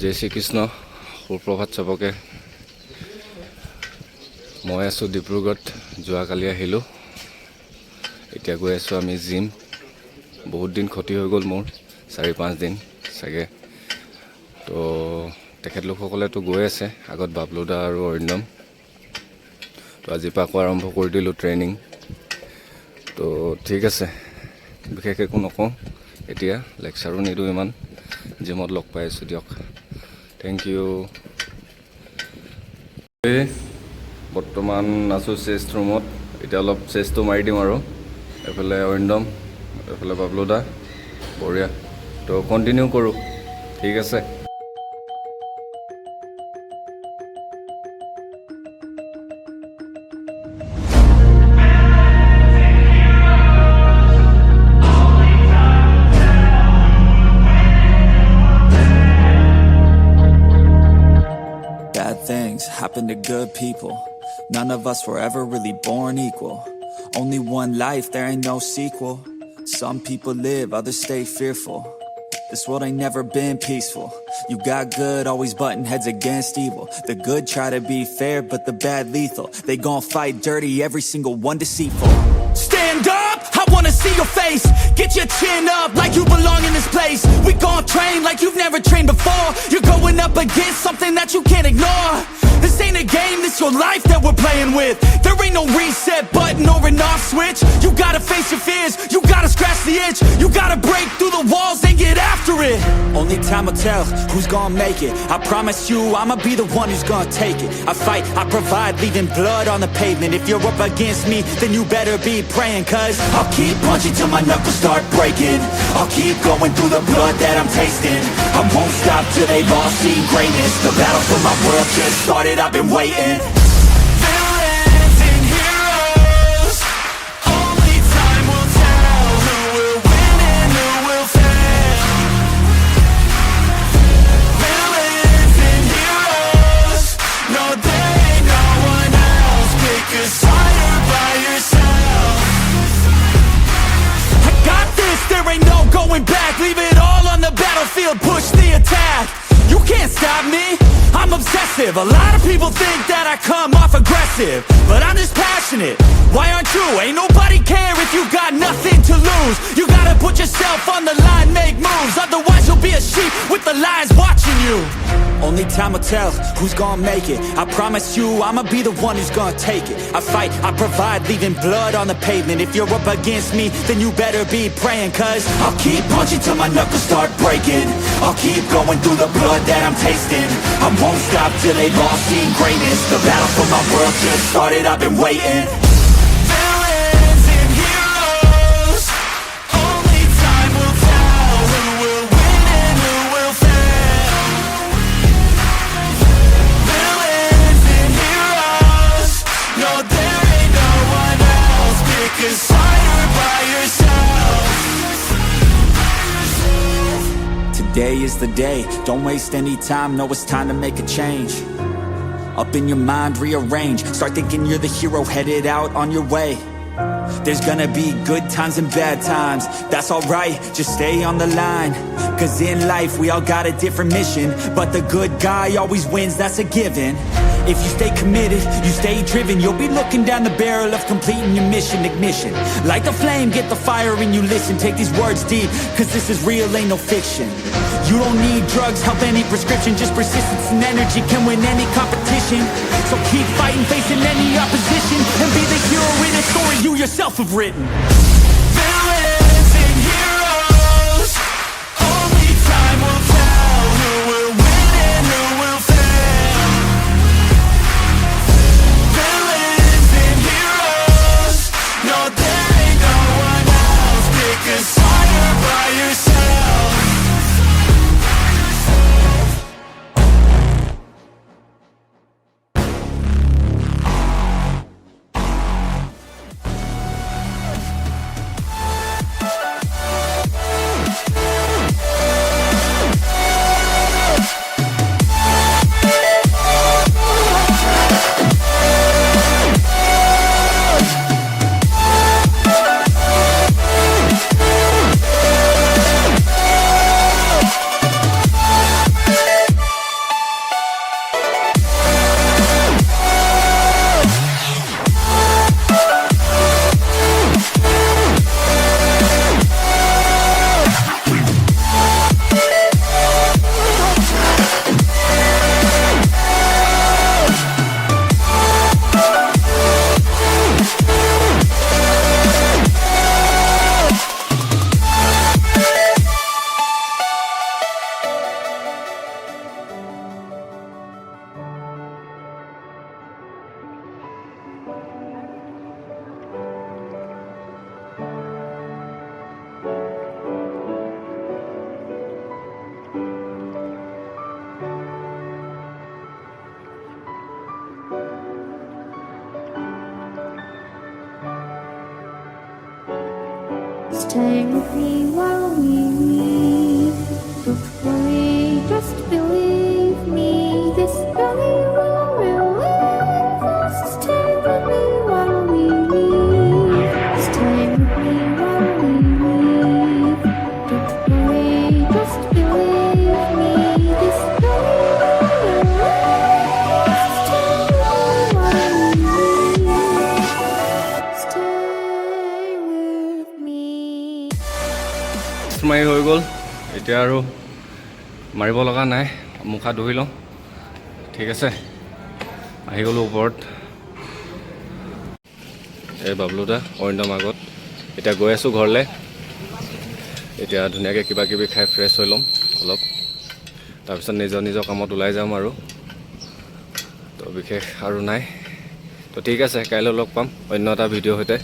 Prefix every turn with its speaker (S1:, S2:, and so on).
S1: জয় শ্ৰীকৃষ্ণ সুপ্ৰভাত চবকে মই আছোঁ ডিব্ৰুগড়ত যোৱাকালি আহিলোঁ এতিয়া গৈ আছোঁ আমি জিম বহুত দিন ক্ষতি হৈ গ'ল মোৰ 4-5 দিন চাগে তো তেখেতলোকসকলেতো গৈ আছে আগত বাবলুদা আৰু অৰিন্দম তো আজিৰ পৰা আকৌ আৰম্ভ কৰি দিলোঁ ট্ৰেইনিং তো ঠিক আছে বিশেষ একো নকওঁ এতিয়া লেকচাৰো নিদিওঁ ইমান জিমত লগ পাই আছোঁ দিয়ক Thank you. বৰ্তমান আছোঁ চেষ্ট ৰুমত এতিয়া অলপ চেষ্টটো মাৰি দিম আৰু এফালে অৰিন্দম এফালে বাবলুদা বঢ়িয়া তো কণ্টিনিউ কৰোঁ ঠিক আছে
S2: Bad things happen to good people. None of us were ever really born equal. Only one life, there ain't no sequel. Some people live, others stay fearful. This world ain't never been peaceful. You got good, always butting heads against evil. The good try to be fair, but the bad lethal. They gon' fight dirty, every single one deceitful. Stand up, I wanna see your face. Get your chin up like you belong in this place. We gon' train like you've never trained before. You're going up against something that you can't ignore. This ain't a game, this your life that we're playing with. There ain't no reset button or an off switch. You gotta face your fears, you gotta scratch the itch. You gotta break through the walls and get after it. Only time will tell who's gonna make it. I promise you, I'ma be the one who's gonna take it. I fight, I provide, leaving blood on the pavement. If you're up against me, then you better be praying. Cause I'll keep punching till my knuckles start breaking. I'll keep going through the blood that I'm tasting. I won't stop till they've all seen greatness. The battle for my world just started, I've been waiting. Villains and heroes, only time will tell who will win and who will fail. Villains and heroes, no there ain't no one else. Pick a side by yourself. I got this, there ain't no going back. Leave it all on the battlefield, push the attack. You can't stop me, I'm obsessive. A lot of people think that I come off aggressive, but I'm just passionate. Why aren't you? Ain't nobody care if you got nothing to lose. You gotta put yourself on the line, make moves. Otherwise you'll be a sheep with the lions watching you. Only time will tell who's gonna make it. I promise you, I'ma be the one who's gonna take it. I fight, I provide, leaving blood on the pavement. If you're up against me, then you better be praying. Cause I'll keep punching till my knuckles start breaking. I'll keep going through the blood that I'm tasting. I won't stop till they've all seen greatness. The battle for my world just started, I've been waiting. Villains and heroes, only time will tell who will win and who will fail. Villains and heroes, no there ain't no one else. Pick a side by yourself. Today is the day, don't waste any time. Know it's time to make a change. Up in your mind, rearrange. Start thinking you're the hero headed out on your way. There's gonna be good times and bad times. That's alright, just stay on the line. Cause in life we all got a different mission, but the good guy always wins, that's a given. If you stay committed, you stay driven, you'll be looking down the barrel of completing your mission. Ignition, light the flame, get the fire and you listen. Take these words deep, cause this is real, ain't no fiction. You don't need drugs, help, any prescription. Just persistence and energy can win any competition. So keep fighting, facing any opposition, and be the hero in a story you yourself have written. Villains and heroes, only time will tell who will win and who will fail. Villains and heroes, no there ain't no one else. Pick a side by yourself.
S3: Stay with me while we leave. Don't worry, just believe me. This journey will relieve us. Stay with me while we leave. Stay with me while we leave. Don't worry, just believe me. This journey will relieve us. Stay with me while we leave. Stay with me.
S1: মাৰি হৈ গ'ল এতিয়া আৰু মাৰিব লগা নাই মুখ হাত ধুই লওঁ ঠিক আছে আহি গ'লো ওপৰত এই বাবলুদা অৰিন্দম আগত এতিয়া গৈ আছোঁ ঘৰলৈ এতিয়া ধুনীয়াকৈ কিবা কিবি খাই ফ্ৰেছ হৈ ল'ম অলপ তাৰপিছত নিজৰ কামত ওলাই যাম আৰু তো বিশেষ আৰু নাই তো ঠিক আছে কাইলৈ লগ পাম অন্য এটা ভিডিঅ'ৰ সৈতে